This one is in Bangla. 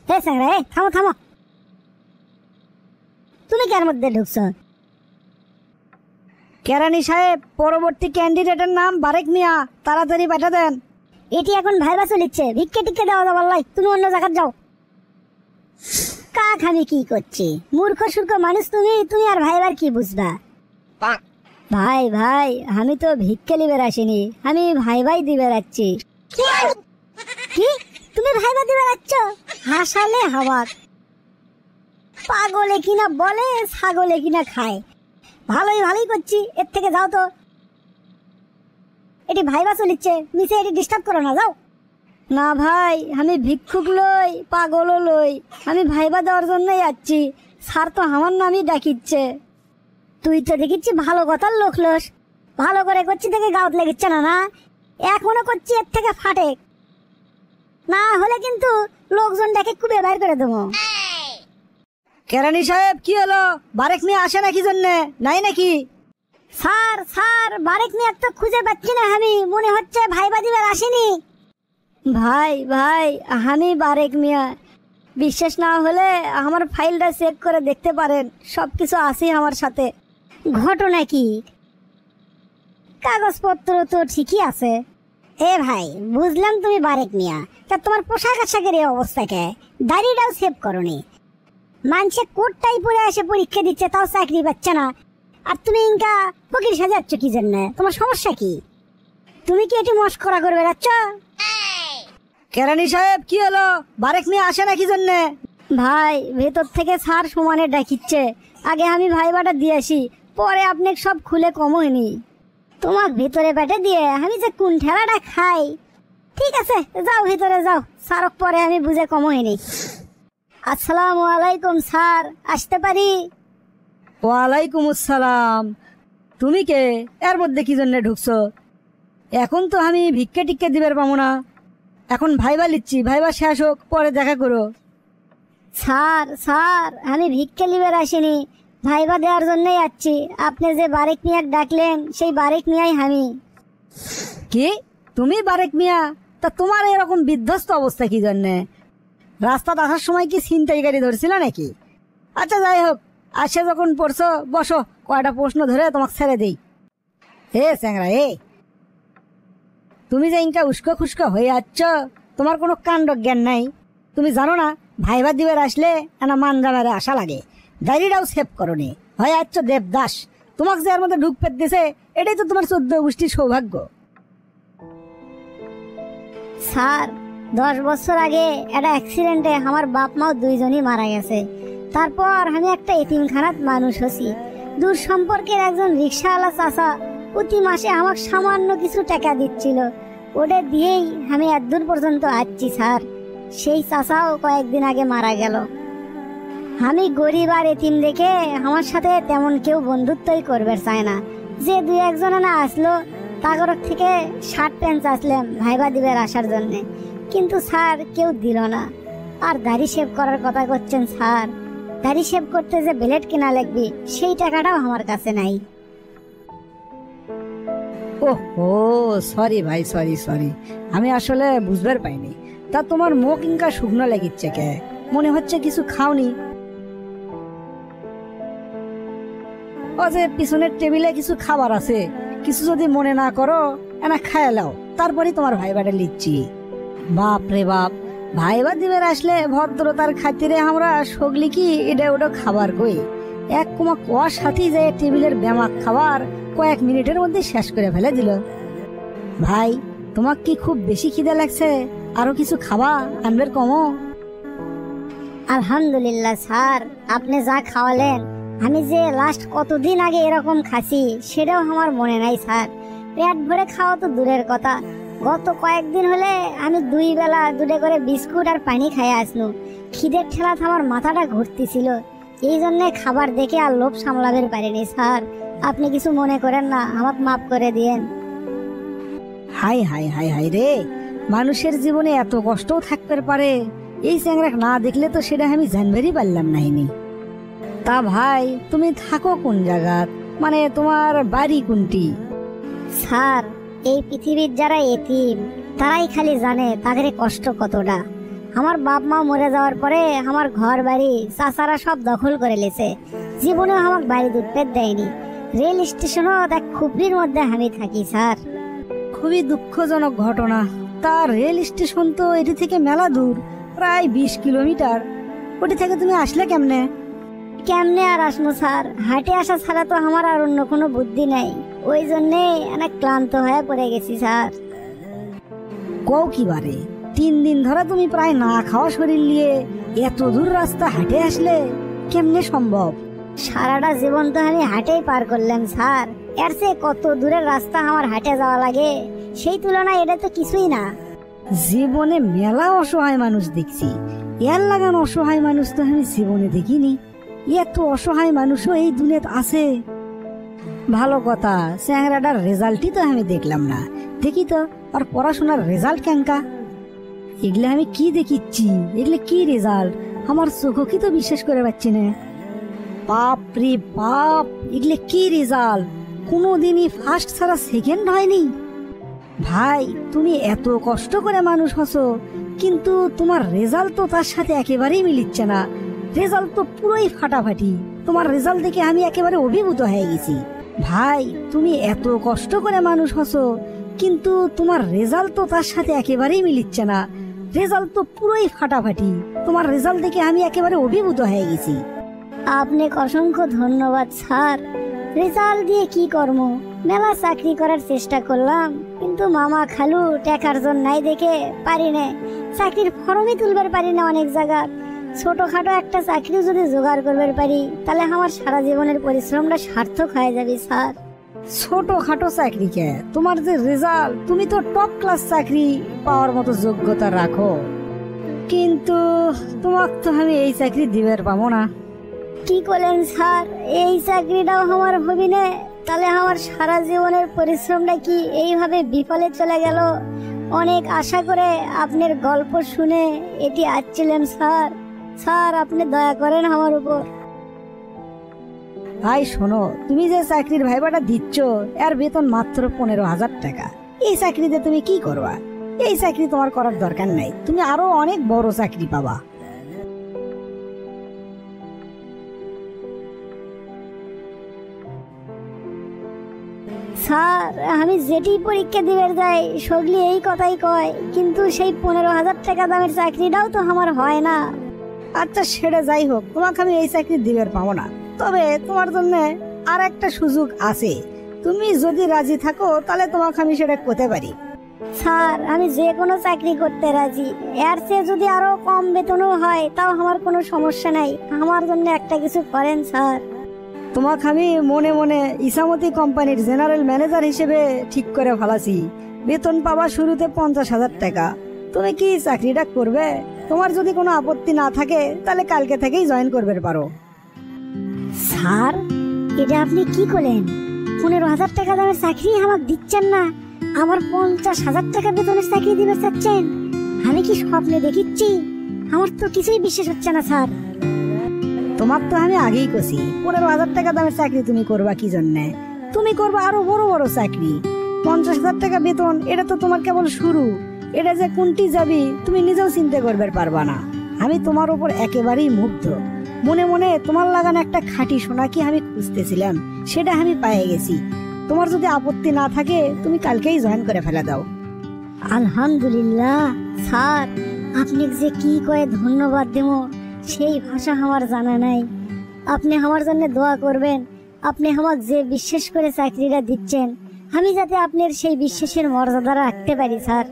হে স্যাংরা, থামো থামো, তুমি কার মধ্যে ঢুকছো? কেরানি সাহেব, পরবর্তী ক্যান্ডিডেটের নাম বারেক মিয়া, তাড়াতাড়ি পাঠা দেন। এটি এখন ভাইবা চলিচ্ছে, ভিক্ষে টিক্ষে দেওয়া যাবার লাই, তুমি অন্য জায়গায় যাও। কাক আমি কি করছি, মূর্খ সূর্খ মানুষ তুমি, তুমি আর ভাইবার কি বুঝবা? ভাই ভাই, আমি তো ভিক্ষে লিবে আসিনি, আমি ভাই ভাই দিবে রাখছি। কি তুমি ভাইবা দিবে রাখছ? হাসালে হাওয়া, পাগলে কিনা বলে, ছাগলে কিনা খায়। ভালোই ভালোই করছি, এর থেকে যাও তো। এটি ভাইবা চলিচ্ছে, নিচে এটি ডিস্টার্ব করো না, যাও। না ভাই, আমি ভিক্ষুক লই, পাগলও লই, আমি ভাইবা দেওয়ার জন্যই যাচ্ছি। স্যার তো আমার নামই ডাকিচ্ছে। তুই তো দেখিচ্ছি ভালো কথার লোক লোস, ভালো করে করছি দেখে গাউত লেগেছে না? না এখনো করছি, এর থেকে ফাটে না হলে কিন্তু লোকজন দেখে কুবে বাইর করে দেবো। কেরানি সাহেব, কি হলো? বারেক মিয়া আসে নাকি জন্যে, নাই নাকি? স্যার স্যার, বারেক মিয়া তো খুঁজে পাচ্ছি না, আমি মনে হচ্ছে ভাইবা দিবার আসেনি। ভাই ভাই, আমি বারেক মিয়া। বিশ্বাস না হলে আমার ফাইলটা চেক করে দেখতে পারেন, সব কিছু আছে আমার সাথে। ঘটনা কি? কাগজপত্র তো ঠিকই আছে। এ ভাই, বুঝলাম তুমি বারেক মিয়া, তা তোমার পোশাক আশাকের এই অবস্থাকে, দাড়িটাও সেভ করনি। মানুষে কোটটাই পরে এসে পরীক্ষা দিচ্ছে, তাও চাকরি পাচ্ছে না, আর তুমি ইনকা ফকির সাজাচ্ছ কি জন্য? তোমার সমস্যা কি? তুমি কি এটি মস্করা করে বেড়াচ্ছ? কেরানি সাহেব, কি হলো? বারেক মিয়া আসে নাকি জন্যে? ভাই, ভেতর থেকে স্যার সমানে ডাকিচ্ছে, আগে আমি ভাইবাটা দিয়ে আসি, পরে আপনি সব খুলে কম হয়নি। তোমার ভিতরে পেটে দিয়ে আমি যে কোন ঠেলাটা খাই। ঠিক আছে, যাও ভিতরে যাও, স্যারক পরে আমি বুঝে কম হয়নি। আসসালামু আলাইকুম স্যার, আসতে পারি? ওয়ালাইকুম আসসালাম। তুমি কে? এর মধ্যে কি জন্য ঢুকছো? এখন তো আমি ভিক্ষে টিক্ষে দিবার পাবো না, এখন ভাইবা লিচ্ছি, ভাইবা শেষ হোক, পরে দেখা করো। স্যার স্যার, আমি ভিক্ষে লিবার আসিনি, ভাইবা দেওয়ার জন্যই যাচ্ছি। আপনি যে বারেক মিয়াক ডাকলেন, সেই বারেক মিয়াই আমি। কি? তুমি বারেক মিয়া? তা তোমার এরকম বিধ্বস্ত অবস্থা কি জন্যে? রাস্তাতে আসার সময় কি ছিনতাইকারী ধরছিল নাকি? আচ্ছা যাই হোক, আসে যখন পড়ছো, বসো, কয়টা প্রশ্ন ধরে তোমাকে ছেড়ে দেই। হে চ্যাংরা, তুমি যে ইনকা উস্কো খুস্কো হয়ে যাচ্ছ, তোমার কোনো কাণ্ড জ্ঞান নাই? তুমি জানো না ভাইবা দিবার আসলে না মানজামেরে আসা লাগে? ডায়েরিটাও সেভ করনি, হয়ে যাচ্ছ দেবদাস। তোমাকে যে এর মধ্যে ঢুক পেট দিছে, এটাই তো তোমার 14 গোষ্ঠীর সৌভাগ্য। স্যার, 10 বছর আগে একটা অ্যাক্সিডেন্টে আমার বাপ মাও দুইজনই মারা গেছে। তারপর আমি একটা এতিমখানাত মানুষ হছি। দূর সম্পর্কের একজন রিক্সাওয়ালা চাচা প্রতি মাসে আমাকে সামান্য কিছু টাকা দিচ্ছিল, ওটা দিয়েই আমি এতদূর পর্যন্ত আসছি স্যার। সেই চাচাও কয়েকদিন আগে মারা গেল। আমি গরিব আর এতিম দেখে আমার সাথে তেমন কেউ বন্ধুত্বই করবে চায় না। যে দুই একজন না আসলো, তাগর থেকে শার্ট প্যান্ট আসলাম ভাইবা দিবের আসার জন্য, কিন্তু স্যার কেউ দিল না। আর দাড়ি শেভ করার কথা করছেন স্যার, দাড়ি শেভ করতে যে ব্লেড কেনা লাগবে, সেই টাকাটাও আমার কাছে নাই। ওহো, সরি ভাই, সরি সরি, আমি আসলে বুঝবার পাইনি। তা তোমার মুখ ইনকা শুকনো লাগিচ্ছে কে? মনে হচ্ছে কিছু খাওনি। ও যে পিছনের টেবিলে কিছু খাবার আছে, কিছু যদি মনে না করো এনা খায় লাও, তারপরে তোমার ভাইবাটা লিখছি। বাপ রে বাপ, ভাইবা দিবের আসলে ভদ্রতার খাতিরে আমরা সগলি কি এটা ওটা খাবার কই, এক কুমা কুয়ার সাথে যায় টেবিলের ব্যামাক খাবার কয়েক মিনিটের মধ্যে শেষ করে ফেলে দিল। ভাই, তোমার কি খুব বেশি খিদে লাগছে? আরো কিছু খাবা আনবের কমো? আলহামদুলিল্লাহ স্যার, আপনি যা খাওয়ালেন, আমি যে লাস্ট কতদিন আগে এরকম খাসি সেটাও আমার মনে নাই স্যার। পেট ভরে খাওয়া তো দূরের কথা, গত কয়েকদিন হলে আমি 2 বেলা 2 করে বিস্কুট আর পানি খাইয়া আসনু। খিদের ঠেলাতে আমার মাথাটা ঘুরতেছিল, এই জন্য খাবার দেখে আর লোভ সামলাবের পারিনি স্যার। আপনি কিছু মনে করেন না, আমাকে মাফ করে দিয়েন। হাই হাই হাই হাই রে, মানুষের জীবনে এত কষ্টও থাকতে পারে, এই চ্যাংরা না দেখলে তো সেটা আমি জানবারই পারলাম নাইনি। তা ভাই, তুমি থাকো কোন জায়গাত, মানে তোমার বাড়ি কোনটি? স্যার, এই পৃথিবীর যারা এতিম তারাই খালি জানে তাদের কষ্ট কতটা। আমার বাপ মা মরে যাওয়ার পরে আমার ঘর বাড়ি চাচারা সব দখল করে লেছে। জীবনেও আমাকে বাড়ি দুধ দেয়নি। রেল স্টেশনও এক খুপড়ির মধ্যে আমি থাকি স্যার। খুবই দুঃখজনক ঘটনা। তার রেল স্টেশন তো এটি থেকে মেলা দূর, প্রায় 20 কিলোমিটার। ওটি থেকে তুমি আসলে কেমনে? কেমনে আর আসমো স্যার, হাটে আসা ছাড়া তো আমার আর অন্য কোনো বুদ্ধি নাই। ওই জন্যে অনেক ক্লান্ত হয়ে পড়ে গেছি স্যার। কও কি বারে, 3 দিন ধরে তুমি প্রায় না খাওয়া শরীর নিয়ে এত দূর রাস্তা হাঁটে আসলে কেমনে সম্ভব? সারাটা জীবন তো আমি হাটেই পার করলাম স্যার। এর চেয়ে কত দূরের রাস্তা আমার হাটে যাওয়া লাগে, সেই তুলনায় এটা তো কিছুই না। জীবনে মেলা অসহায় মানুষ দেখছি, এর লাগান অসহায় মানুষ তো আমি জীবনে দেখিনি। এত অসহায় মানুষও এই দুনিয়াত আছে। ভালো কথা, চেহারাটার রেজাল্টই তো আমি দেখলাম না। দেখি তো আর পড়াশোনার রেজাল্ট কেনকা? এগুলো আমি কি দেখিচ্ছি? এগুলো কি রেজাল্ট? আমার চোখও কি তো বিশ্বাস করে পাচ্ছি না। বাপ রে বাপ, এগুলো কি রেজাল্ট? কোনোদিনই ফার্স্ট ছাড়া সেকেন্ড হয়নি। ভাই, তুমি এত কষ্ট করে মানুষ হছো, কিন্তু তোমার রেজাল্ট তো তার সাথে একেবারেই মিলিচ্ছে না। রেজাল্ট তো পুরোই ফাটাফাটি। তোমার রেজাল্ট দেখে আমি একেবারে অভিভূত হয়ে গেছি। ভাই, তুমি এত কষ্ট করে মানুষ হছো, কিন্তু তোমার রেজাল্ট তো তার সাথে একেবারেই মিলিচ্ছে না। রেজাল্ট তো পুরোই ফাটাফাটি। তোমার রেজাল্ট দেখে আমি একেবারে অভিভূত হয়ে গেছি। আপনাকে অসংখ্য ধন্যবাদ স্যার। রেজাল্ট দিয়ে কি করবো, মেলা চাকরি করার চেষ্টা করলাম, কিন্তু মামা খালু টাকার জন্য নাই দেখে পারি না। চাকরির ফর্মই তুলবার পারি না অনেক জায়গা। ছোটখাটো একটা চাকরিও যদি জোগাড় করবার পারি, তাহলে আমার সারা জীবনের পরিশ্রমটা সার্থক হয়ে যাবে স্যার। ছোটখাটো চাকরি কে? তোমার যে রেজাল্ট, তুমি তো টপ ক্লাস চাকরি পাওয়ার মতো যোগ্যতা রাখো, কিন্তু তোমাকে তো আমি এই চাকরি দিবার পাবো না। কি করলেন স্যার, এই চাকরিটাও আমার হবি না? তাহলে আমার সারা জীবনের পরিশ্রমটা কি এইভাবে বিফলে চলে গেল? অনেক আশা করে আপনার গল্প শুনে এটি আসছিলেন স্যার। স্যার, আপনি দয়া করেন আমার উপর। ভাই শোনো, তুমি যে চাকরির ভাইবাটা দিচ্ছ, এর বেতন মাত্র 15,000 টাকা। এই চাকরিতে তুমি কি করবা? এই চাকরি তোমার করার দরকার নাই, তুমি আরো অনেক বড় চাকরি পাবা। স্যার, আমি যেটি পরীক্ষা দিবার যাই সগলি এই কথাই কয়, কিন্তু সেই 15,000 টাকা দামের চাকরিটাও তো আমার হয় না। আচ্ছা সেটা যাই হোক, তোমাকে আমি এই চাকরি দিবার পাবো না। তবে তোমার জন্য আর একটা সুযোগ আছে। তুমি যদি রাজি থাকো তাহলে তোমাকে আমি সেটা করতে পারি। স্যার, আমি যে কোনো চাকরি করতে রাজি। এর চেয়ে যদি আরো কম বেতনও হয় তাও আমার কোনো সমস্যা নাই। আমার জন্য একটা কিছু করেন স্যার। তোমাকে আমি মনে মনে ইসামতি কোম্পানির জেনারেল ম্যানেজার হিসেবে ঠিক করে ফেলাছি। বেতন পাবা শুরুতে 50,000 টাকা। তুমি কি চাকরিটা করবে? তোমার যদি কোনো আপত্তি না থাকে তাহলে কালকে থেকেই জয়েন করবে পারো। স্যার, এটা আপনি কি করলেন? 15,000 টাকা দামের চাকরি আমাকে দিচ্ছেন না, আমার 50,000 টাকা বেতনের চাকরি দিতে চাচ্ছেন? আমি কি স্বপ্নে দেখিচ্ছি? আমার তো কিছুই বিশ্বাস হচ্ছে না স্যার। তোমার তো আমি আগেই কছি 15,000 টাকা দামের চাকরি তুমি করবা কি জন্যে? তুমি করবা আরো বড় বড় চাকরি। 50,000 টাকা বেতন, এটা তো তোমার কেবল শুরু। এটা যে কোনটি যাবি তুমি নিজেও চিন্তা করবে পারবা না। আমি তোমার উপর একেবারেই মুগ্ধ। মনে মনে তোমার লাগানো একটা খাঁটি সোনাকি আমি খুঁজতেছিলাম, সেটা আমি পেয়ে গেছি। তোমার যদি আপত্তি না থাকে তুমি কালকেই জয়েন করে ফেলে দাও। আলহামদুলিল্লাহ স্যার, আপনি যে কি কয়ে ধন্যবাদ দেব সেই ভাষা আমার জানা নাই। আপনি আমার জন্য দোয়া করবেন। আপনি আমাকে যে বিশ্বাস করে চাকরিটা দিচ্ছেন, আমি যাতে আপনার সেই বিশ্বাসের মর্যাদা রাখতে পারি স্যার।